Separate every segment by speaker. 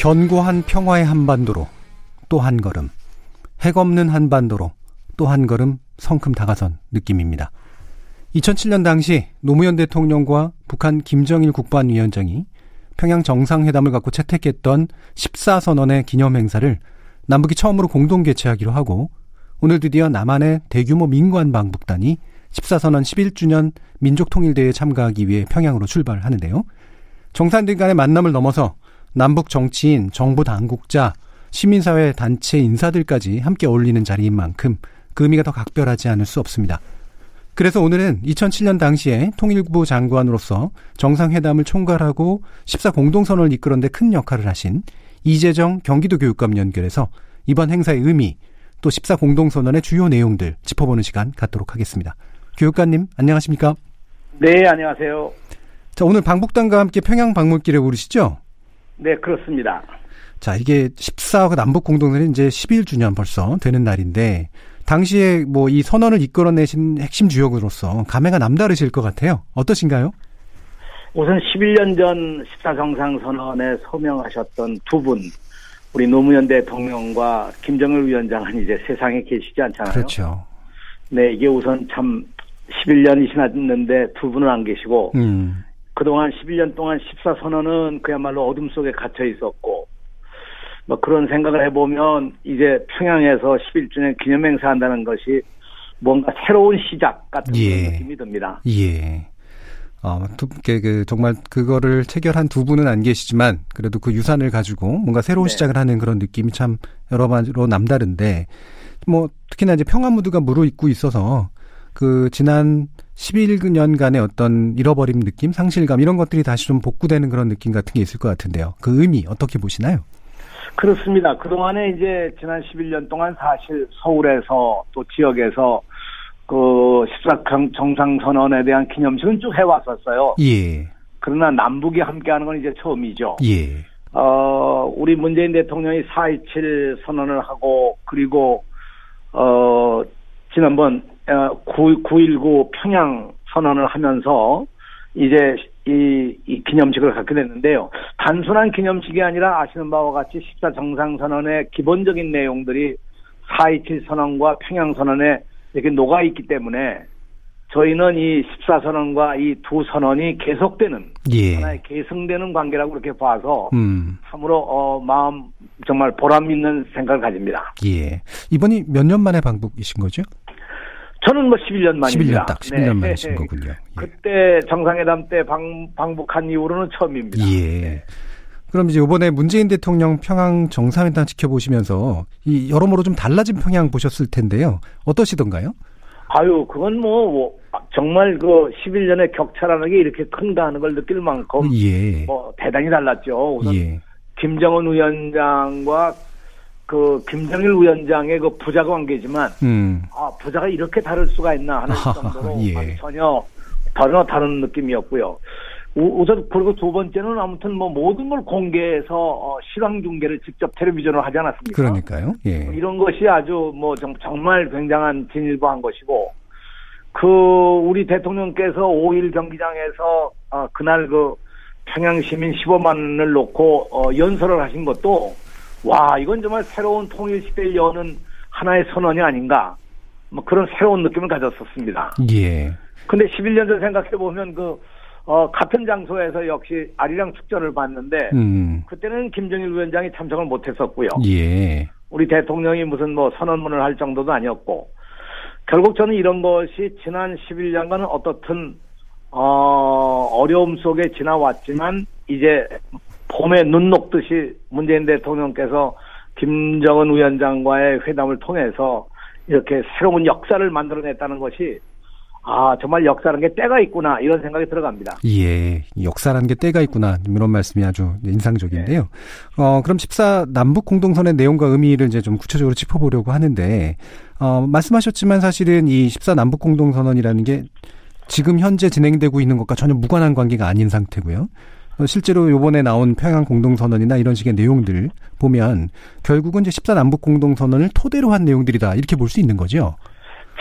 Speaker 1: 견고한 평화의 한반도로 또 한 걸음, 핵 없는 한반도로 또 한 걸음 성큼 다가선 느낌입니다. 2007년 당시 노무현 대통령과 북한 김정일 국방위원장이 평양 정상회담을 갖고 채택했던 14선언의 기념행사를 남북이 처음으로 공동 개최하기로 하고, 오늘 드디어 남한의 대규모 민관 방북단이 14선언 11주년 민족통일대회에 참가하기 위해 평양으로 출발하는데요. 정상들 간의 만남을 넘어서 남북 정치인, 정부 당국자, 시민사회 단체 인사들까지 함께 어울리는 자리인 만큼 그 의미가 더 각별하지 않을 수 없습니다. 그래서 오늘은 2007년 당시에 통일부 장관으로서 정상회담을 총괄하고 14공동선언을 이끌는 데 큰 역할을 하신 이재정 경기도 교육감 연결해서 이번 행사의 의미, 또 14공동선언의 주요 내용들 짚어보는 시간 갖도록 하겠습니다. 교육관님, 안녕하십니까?
Speaker 2: 네, 안녕하세요.
Speaker 1: 자, 오늘 방북단과 함께 평양 방문길에 오르시죠?
Speaker 2: 네, 그렇습니다.
Speaker 1: 자, 이게 14가 남북공동선언이 이제 11주년 벌써 되는 날인데, 당시에 뭐 이 선언을 이끌어내신 핵심 주역으로서 감회가 남다르실 것 같아요. 어떠신가요?
Speaker 2: 우선 11년 전 14정상선언에 서명하셨던 두 분, 우리 노무현 대통령과 김정일 위원장은 이제 세상에 계시지 않잖아요.
Speaker 1: 그렇죠.
Speaker 2: 네, 이게 우선 참 11년이 지났는데 두 분은 안 계시고, 그동안 11년 동안 14선언은 그야말로 어둠 속에 갇혀 있었고, 뭐 그런 생각을 해보면 이제 평양에서 11주년 기념행사 한다는 것이 뭔가 새로운 시작 같은 그런 느낌이 듭니다.
Speaker 1: 예. 정말 그거를 체결한 두 분은 안 계시지만 그래도 그 유산을 가지고 뭔가 새로운 시작을 하는 그런 느낌이 참 여러 가지로 남다른데, 뭐 특히나 이제 평화 무드가 무르익고 있어서 그 지난 11년간의 어떤 잃어버림 느낌, 상실감 이런 것들이 다시 좀 복구되는 그런 느낌 같은 게 있을 것 같은데요. 그 의미 어떻게 보시나요?
Speaker 2: 그렇습니다. 그동안에 이제 지난 11년 동안 사실 서울에서 또 지역에서 그 14정상선언에 대한 기념식은 쭉 해왔었어요. 예. 그러나 남북이 함께하는 건 이제 처음이죠. 예. 우리 문재인 대통령이 4.27 선언을 하고, 그리고 지난번 9.19 평양 선언을 하면서 이제 이 기념식을 갖게 됐는데요. 단순한 기념식이 아니라 아시는 바와 같이 14정상선언의 기본적인 내용들이 4.27 선언과 평양 선언에 이렇게 녹아있기 때문에 저희는 이 14선언과 이 두 선언이 계속되는, 하나의 계승되는 관계라고 그렇게 봐서 참으로 마음 정말 보람 있는 생각을 가집니다. 예.
Speaker 1: 이번이 몇 년 만에 방북이신 거죠?
Speaker 2: 저는 뭐 11년 만입니다.
Speaker 1: 11년 딱 11년 만이신 거군요. 예.
Speaker 2: 그때 정상회담 때 방북한 이후로는 처음입니다.
Speaker 1: 예.
Speaker 2: 네.
Speaker 1: 그럼 이제 이번에 문재인 대통령 평양 정상회담 지켜보시면서 이 여러모로 좀 달라진 평양 보셨을 텐데요. 어떠시던가요?
Speaker 2: 아유, 그건 뭐 정말 그 11년의 격차라는 게 이렇게 큰가 하는 걸 느낄 만큼 뭐 대단히 달랐죠. 우선 김정은 위원장과 그 김정일 위원장의 그 부자 관계지만 부자가 이렇게 다를 수가 있나 하는 정도로 전혀 다른 느낌이었고요. 우선 그리고 두 번째는 아무튼 뭐 모든 걸 공개해서 실황 중계를 직접 텔레비전으로 하지 않았습니까?
Speaker 1: 그러니까요. 예.
Speaker 2: 이런 것이 아주 뭐 정말 굉장한 진일보한 것이고, 그 우리 대통령께서 5일 경기장에서 그날 그 평양 시민 15만을 놓고 연설을 하신 것도, 와, 이건 정말 새로운 통일 시대를 여는 하나의 선언이 아닌가, 뭐 그런 새로운 느낌을 가졌었습니다. 예. 근데 11년 전 생각해 보면 같은 장소에서 역시 아리랑 축전을 봤는데, 그때는 김정일 위원장이 참석을 못했었고요. 예. 우리 대통령이 무슨 뭐 선언문을 할 정도도 아니었고, 결국 저는 이런 것이 지난 11년간은 어떻든 어려움 속에 지나왔지만 이제 봄에 눈 녹듯이 문재인 대통령께서 김정은 위원장과의 회담을 통해서 이렇게 새로운 역사를 만들어냈다는 것이 정말 역사라는 게 때가 있구나, 이런 생각이 들어갑니다. 예,
Speaker 1: 역사라는 게 때가 있구나, 이런 말씀이 아주 인상적인데요. 네. 그럼 14 남북 공동선의 내용과 의미를 이제 좀 구체적으로 짚어보려고 하는데, 말씀하셨지만 사실은 이 14 남북 공동선언이라는 게 지금 현재 진행되고 있는 것과 전혀 무관한 관계가 아닌 상태고요. 실제로 이번에 나온 평양 공동선언이나 이런 식의 내용들 보면 결국은 이제 14 남북 공동선언을 토대로 한 내용들이다, 이렇게 볼 수 있는 거죠.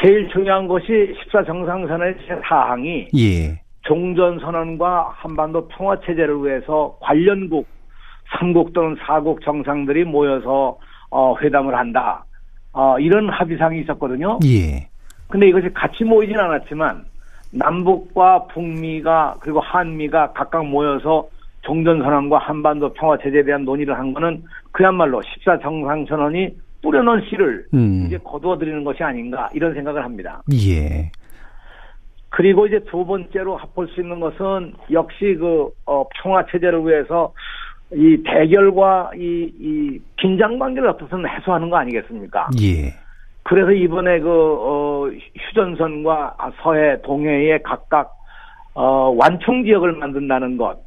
Speaker 2: 제일 중요한 것이 14정상선언의 제4항이 종전선언과 한반도 평화체제를 위해서 관련국 3국 또는 4국 정상들이 모여서 회담을 한다. 이런 합의상이 있었거든요.
Speaker 1: 예.
Speaker 2: 근데 이것이 같이 모이진 않았지만 남북과 북미가 그리고 한미가 각각 모여서 종전선언과 한반도 평화체제에 대한 논의를 한 거는 그야말로 14정상선언이 뿌려놓은 씨를 이제 거두어들이는 것이 아닌가 이런 생각을 합니다.
Speaker 1: 예.
Speaker 2: 그리고 이제 두 번째로 볼 수 있는 것은 역시 평화체제를 위해서 이 대결과 이 긴장 관계를 어떻든 해소하는 거 아니겠습니까?
Speaker 1: 예.
Speaker 2: 그래서 이번에 휴전선과 서해, 동해에 각각 완충 지역을 만든다는 것,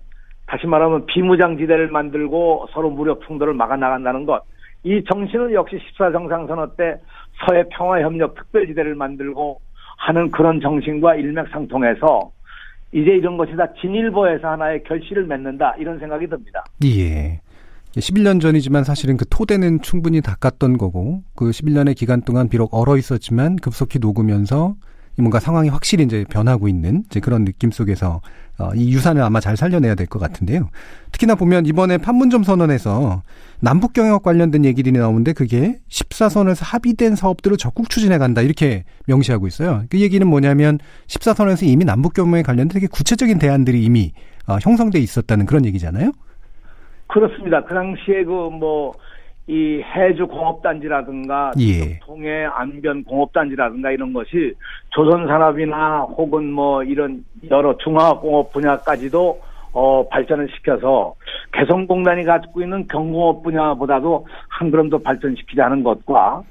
Speaker 2: 다시 말하면 비무장지대를 만들고 서로 무력 충돌을 막아 나간다는 것, 이 정신은 역시 14정상선언 때 서해 평화협력 특별지대를 만들고 하는 그런 정신과 일맥상통해서 이제 이런 것이 다 진일보에서 하나의 결실을 맺는다 이런 생각이 듭니다.
Speaker 1: 예. 11년 전이지만 사실은 그 토대는 충분히 닦았던 거고 그 11년의 기간 동안 비록 얼어 있었지만 급속히 녹으면서 뭔가 상황이 확실히 이제 변하고 있는 이제 그런 느낌 속에서 이 유산을 아마 잘 살려내야 될 것 같은데요. 특히나 보면 이번에 판문점 선언에서 남북 경협 관련된 얘기들이 나오는데 그게 14선에서 합의된 사업들을 적극 추진해 간다 이렇게 명시하고 있어요. 그 얘기는 뭐냐면 14선에서 이미 남북 경협에 관련된 되게 구체적인 대안들이 이미 형성돼 있었다는 그런 얘기잖아요. 그렇습니다.
Speaker 2: 그 당시에 이 해주 공업단지라든가
Speaker 1: 예.
Speaker 2: 동해 안변 공업단지라든가 이런 것이 조선산업이나 혹은 이런 여러 중화공업 분야까지도 발전을 시켜서 개성공단이 가지고 있는 경공업 분야보다도 한 걸음 더 발전시키자는 것과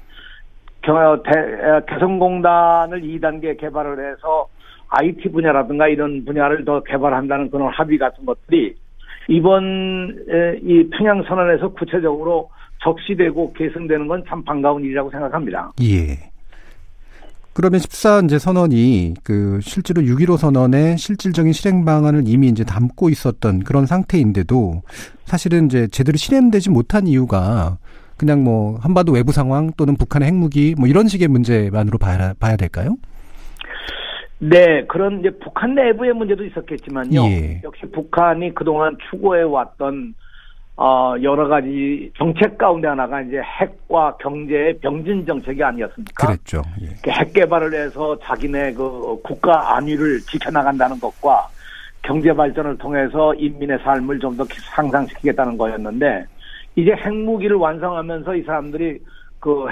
Speaker 2: 개성공단을 2단계 개발을 해서 IT 분야라든가 이런 분야를 더 개발한다는 그런 합의 같은 것들이 이번 이 평양선언에서 구체적으로 적시되고 계승되는 건 참 반가운 일이라고 생각합니다.
Speaker 1: 예. 그러면 14 이제 선언이 실제로 6.15 선언의 실질적인 실행 방안을 이미 이제 담고 있었던 그런 상태인데도 사실은 이제 제대로 실행되지 못한 이유가 그냥 한반도 외부 상황 또는 북한의 핵무기 이런 식의 문제만으로 봐야 될까요?
Speaker 2: 네, 그런 이제 북한 내부의 문제도 있었겠지만요.
Speaker 1: 예.
Speaker 2: 역시 북한이 그동안 추구해 왔던 여러 가지 정책 가운데 하나가 이제 핵과 경제의 병진 정책이 아니었습니까?
Speaker 1: 그랬죠. 예.
Speaker 2: 핵 개발을 해서 자기네 국가 안위를 지켜나간다는 것과 경제 발전을 통해서 인민의 삶을 좀 더 향상시키겠다는 거였는데 이제 핵무기를 완성하면서 이 사람들이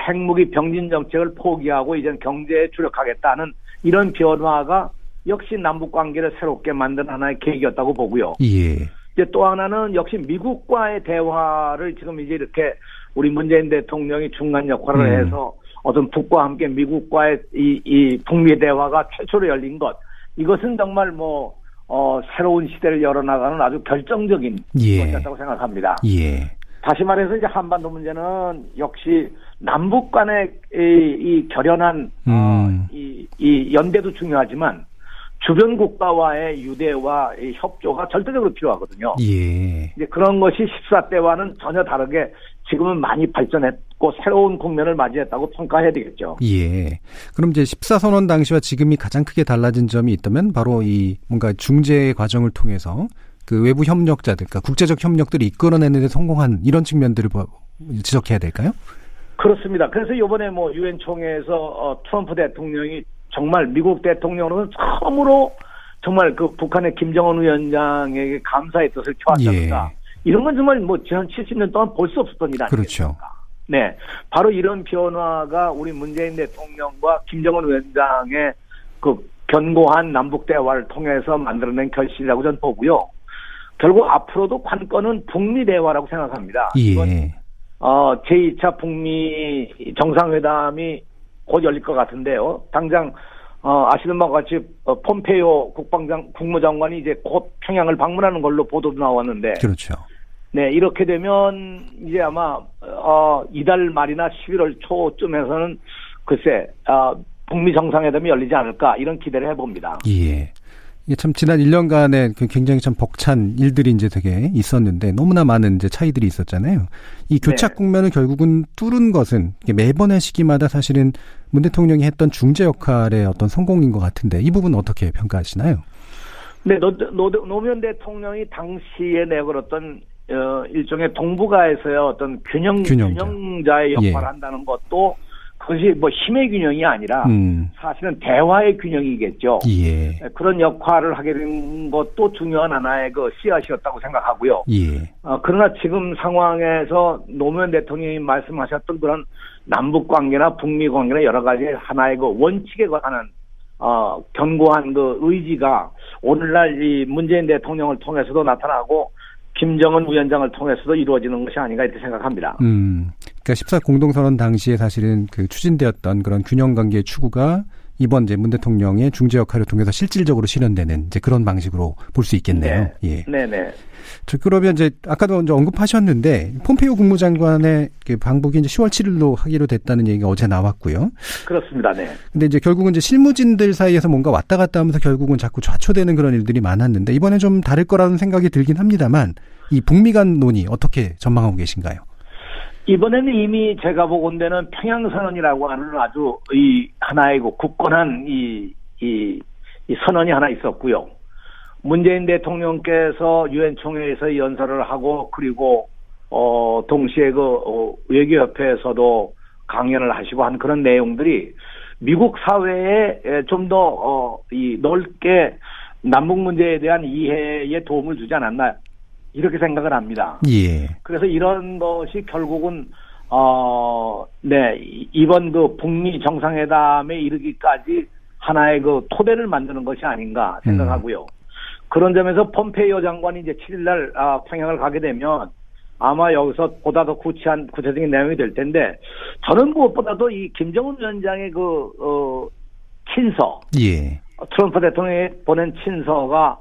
Speaker 2: 핵무기 병진 정책을 포기하고 이제는 경제에 주력하겠다는 이런 변화가 역시 남북 관계를 새롭게 만든 하나의 계기였다고 보고요.
Speaker 1: 예.
Speaker 2: 이제 또 하나는 역시 미국과의 대화를 지금 이제 이렇게 우리 문재인 대통령이 중간 역할을 해서 어떤 북과 함께 미국과의 이 북미 대화가 최초로 열린 것. 이것은 정말 새로운 시대를 열어나가는 아주 결정적인 것이었다고 생각합니다.
Speaker 1: 예.
Speaker 2: 다시 말해서 이제 한반도 문제는 역시 남북 간의 이 결연한 이 연대도 중요하지만 주변 국가와의 유대와 이 협조가 절대적으로 필요하거든요.
Speaker 1: 예.
Speaker 2: 이제 그런 것이 14 때와는 전혀 다르게 지금은 많이 발전했고 새로운 국면을 맞이했다고 평가해야 되겠죠.
Speaker 1: 예. 그럼 이제 14 선언 당시와 지금이 가장 크게 달라진 점이 있다면 바로 이 뭔가 중재 과정을 통해서 외부 협력자들, 그러니까 국제적 협력들이 이끌어내는 데 성공한 이런 측면들을 지적해야 될까요?
Speaker 2: 그렇습니다. 그래서 이번에 유엔 총회에서 트럼프 대통령이 정말 미국 대통령으로는 처음으로 정말 북한의 김정은 위원장에게 감사의 뜻을 표하셨다.
Speaker 1: 예.
Speaker 2: 이런 건 정말 지난 70년 동안 볼 수 없었던 일 아니겠습니까?
Speaker 1: 그렇죠.
Speaker 2: 네, 바로 이런 변화가 우리 문재인 대통령과 김정은 위원장의 견고한 남북 대화를 통해서 만들어낸 결실이라고 저는 보고요. 결국 앞으로도 관건은 북미 대화라고 생각합니다.
Speaker 1: 예.
Speaker 2: 제2차 북미 정상회담이 곧 열릴 것 같은데요. 당장 아시는 바와 같이 폼페이오 국무장관이 이제 곧 평양을 방문하는 걸로 보도도 나왔는데,
Speaker 1: 그렇죠.
Speaker 2: 네, 이렇게 되면 이제 아마 이달 말이나 11월 초쯤에서는 글쎄 북미 정상회담이 열리지 않을까 이런 기대를 해봅니다.
Speaker 1: 예. 이게 참 지난 1년간에 굉장히 참 벅찬 일들이 이제 되게 있었는데 너무나 많은 이제 차이들이 있었잖아요. 이 교착 국면을 결국은 뚫은 것은 매번의 시기마다 사실은 문 대통령이 했던 중재 역할의 어떤 성공인 것 같은데 이 부분 어떻게 평가하시나요?
Speaker 2: 네, 노무현 대통령이 당시에 내걸었던 일종의 동북아에서의 어떤 균형자의 역할을 한다는 것도 그것이 뭐 힘의 균형이 아니라 사실은 대화의 균형이겠죠.
Speaker 1: 예.
Speaker 2: 그런 역할을 하게 된 것도 중요한 하나의 그 씨앗이었다고 생각하고요.
Speaker 1: 예.
Speaker 2: 그러나 지금 상황에서 노무현 대통령이 말씀하셨던 그런 남북 관계나 북미 관계나 여러 가지 하나의 그 원칙에 관한 견고한 그 의지가 오늘날 이 문재인 대통령을 통해서도 나타나고 김정은 위원장을 통해서도 이루어지는 것이 아닌가 이렇게 생각합니다.
Speaker 1: 그러니까 14 공동선언 당시에 사실은 그 추진되었던 그런 균형관계의 추구가 이번 이제 문 대통령의 중재 역할을 통해서 실질적으로 실현되는 이제 그런 방식으로 볼 수 있겠네요.
Speaker 2: 네.
Speaker 1: 예.
Speaker 2: 네네.
Speaker 1: 그러면 이제 아까도 이제 언급하셨는데 폼페이오 국무장관의 그 방북이 이제 10월 7일로 하기로 됐다는 얘기가 어제 나왔고요.
Speaker 2: 그렇습니다. 네.
Speaker 1: 근데 이제 결국은 이제 실무진들 사이에서 뭔가 왔다 갔다 하면서 결국은 자꾸 좌초되는 그런 일들이 많았는데 이번에 좀 다를 거라는 생각이 들긴 합니다만 이 북미 간 논의 어떻게 전망하고 계신가요?
Speaker 2: 이번에는 이미 제가 보건대는 평양선언이라고 하는 아주 이 하나의 굳건한 이 선언이 하나 있었고요. 문재인 대통령께서 유엔 총회에서 연설을 하고 그리고 동시에 외교협회에서도 강연을 하시고 한 그런 내용들이 미국 사회에 좀 더 넓게 남북 문제에 대한 이해에 도움을 주지 않았나 이렇게 생각을 합니다.
Speaker 1: 예.
Speaker 2: 그래서 이런 것이 결국은 이번 그 북미 정상회담에 이르기까지 하나의 그 토대를 만드는 것이 아닌가 생각하고요. 그런 점에서 폼페이오 장관이 이제 7일날 평양을 가게 되면 아마 여기서 보다 더 구체적인 내용이 될 텐데 저는 무엇보다도 이 김정은 위원장의 친서,
Speaker 1: 예.
Speaker 2: 트럼프 대통령이 보낸 친서가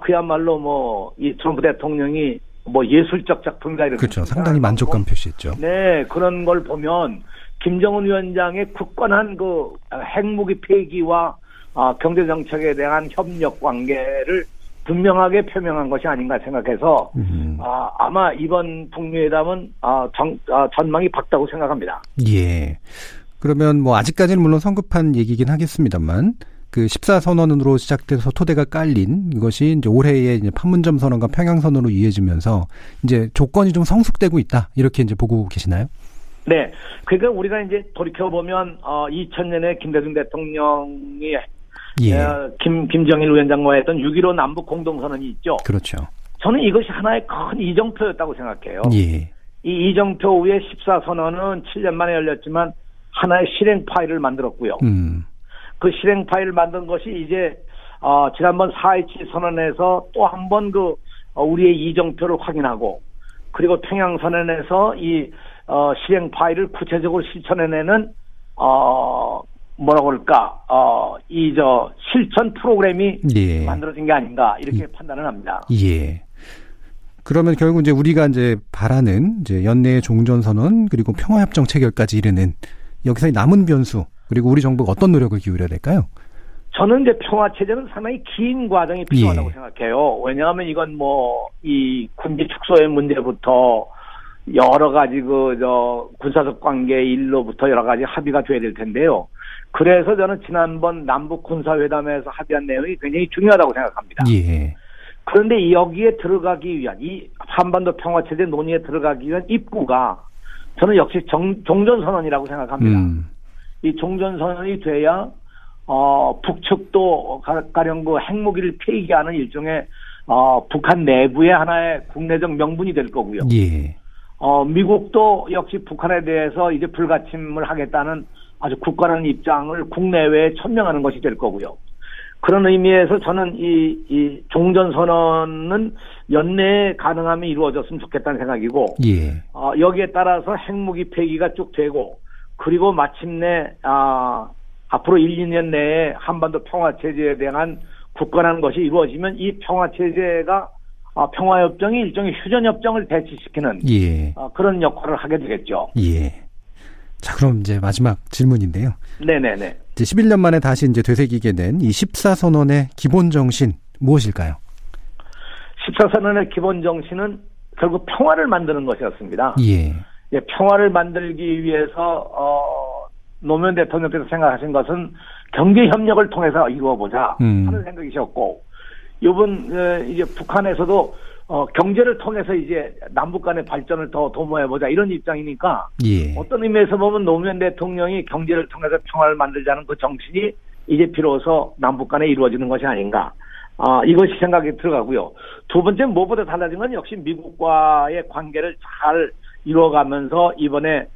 Speaker 2: 그야말로 이 트럼프 대통령이 예술적 작품이다 이렇게.
Speaker 1: 그렇죠. 상당히 만족감 표시했죠.
Speaker 2: 네, 그런 걸 보면 김정은 위원장의 굳건한 그 핵무기 폐기와 경제 정책에 대한 협력 관계를 분명하게 표명한 것이 아닌가 생각해서 아마 이번 북미회담은 전망이 밝다고 생각합니다.
Speaker 1: 예. 그러면 아직까지는 물론 성급한 얘기긴 하겠습니다만 그 14선언으로 시작돼서 토대가 깔린 이것이 이제 올해의 이제 판문점 선언과 평양 선언으로 이어지면서 이제 조건이 좀 성숙되고 있다 이렇게 이제 보고 계시나요?
Speaker 2: 네. 그러니까 우리가 이제 돌이켜 보면 2000년에 김대중 대통령이 김정일 위원장과 했던 6.15 남북 공동선언이 있죠.
Speaker 1: 그렇죠.
Speaker 2: 저는 이것이 하나의 큰 이정표였다고 생각해요.
Speaker 1: 예.
Speaker 2: 이 이정표 후에 14선언은 7년 만에 열렸지만 하나의 실행 파일을 만들었고요. 그 실행 파일을 만든 것이 이제 지난번 4.27 선언에서 또 한 번 우리의 이정표를 확인하고 그리고 평양선언에서 이 실행 파일을 구체적으로 실천해내는 실천 프로그램이 만들어진 게 아닌가 이렇게 판단을 합니다.
Speaker 1: 예. 그러면 결국 이제 우리가 이제 바라는 이제 연내의 종전선언 그리고 평화협정 체결까지 이르는 여기서의 남은 변수 그리고 우리 정부가 어떤 노력을 기울여야 될까요?
Speaker 2: 저는 이제 평화체제는 상당히 긴 과정이 필요하다고 생각해요. 왜냐하면 이건 이 군기 축소의 문제부터 여러 가지 군사적 관계 일로부터 여러 가지 합의가 돼야 될 텐데요. 그래서 저는 지난번 남북 군사회담에서 합의한 내용이 굉장히 중요하다고 생각합니다.
Speaker 1: 예.
Speaker 2: 그런데 여기에 들어가기 위한 이 한반도 평화체제 논의에 들어가기 위한 입구가 저는 역시 종전선언이라고 생각합니다. 이 종전선언이 돼야 북측도 가령 핵무기를 폐기하는 일종의 북한 내부의 하나의 국내적 명분이 될 거고요.
Speaker 1: 예.
Speaker 2: 미국도 역시 북한에 대해서 이제 불가침을 하겠다는 아주 굳건한 입장을 국내외에 천명하는 것이 될 거고요. 그런 의미에서 저는 이 종전선언은 연내에 가능하면 이루어졌으면 좋겠다는 생각이고,
Speaker 1: 예.
Speaker 2: 여기에 따라서 핵무기 폐기가 쭉 되고, 그리고 마침내 앞으로 1, 2년 내에 한반도 평화체제에 대한 굳건한 것이 이루어지면 이 평화체제가 평화협정이 일종의 휴전협정을 대치시키는 그런 역할을 하게 되겠죠.
Speaker 1: 예. 자, 그럼 이제 마지막 질문인데요.
Speaker 2: 네네네.
Speaker 1: 이제 11년 만에 다시 이제 되새기게 된 이 14선언의 기본 정신 무엇일까요?
Speaker 2: 14선언의 기본 정신은 결국 평화를 만드는 것이었습니다.
Speaker 1: 예.
Speaker 2: 평화를 만들기 위해서 노무현 대통령께서 생각하신 것은 경제 협력을 통해서 이루어보자 하는 생각이셨고, 이번 이제 북한에서도 경제를 통해서 이제 남북 간의 발전을 더 도모해보자 이런 입장이니까
Speaker 1: 예.
Speaker 2: 어떤 의미에서 보면 노무현 대통령이 경제를 통해서 평화를 만들자는 그 정신이 이제 비로소 남북 간에 이루어지는 것이 아닌가. 이것이 생각이 들어가고요. 두 번째 무엇보다 달라진 건 역시 미국과의 관계를 잘 이루어가면서 이번에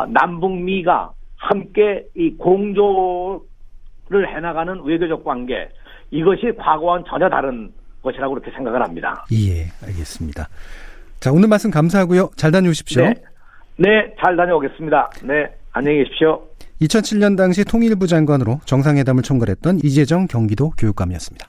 Speaker 2: 남북미가 함께 이 공조를 해나가는 외교적 관계 이것이 과거와는 전혀 다른 것이라고 그렇게 생각을 합니다.
Speaker 1: 예, 알겠습니다. 자, 오늘 말씀 감사하고요. 잘 다녀오십시오.
Speaker 2: 네, 잘 다녀오겠습니다. 네, 안녕히 계십시오.
Speaker 1: 2007년 당시 통일부 장관으로 정상회담을 총괄했던 이재정 경기도 교육감이었습니다.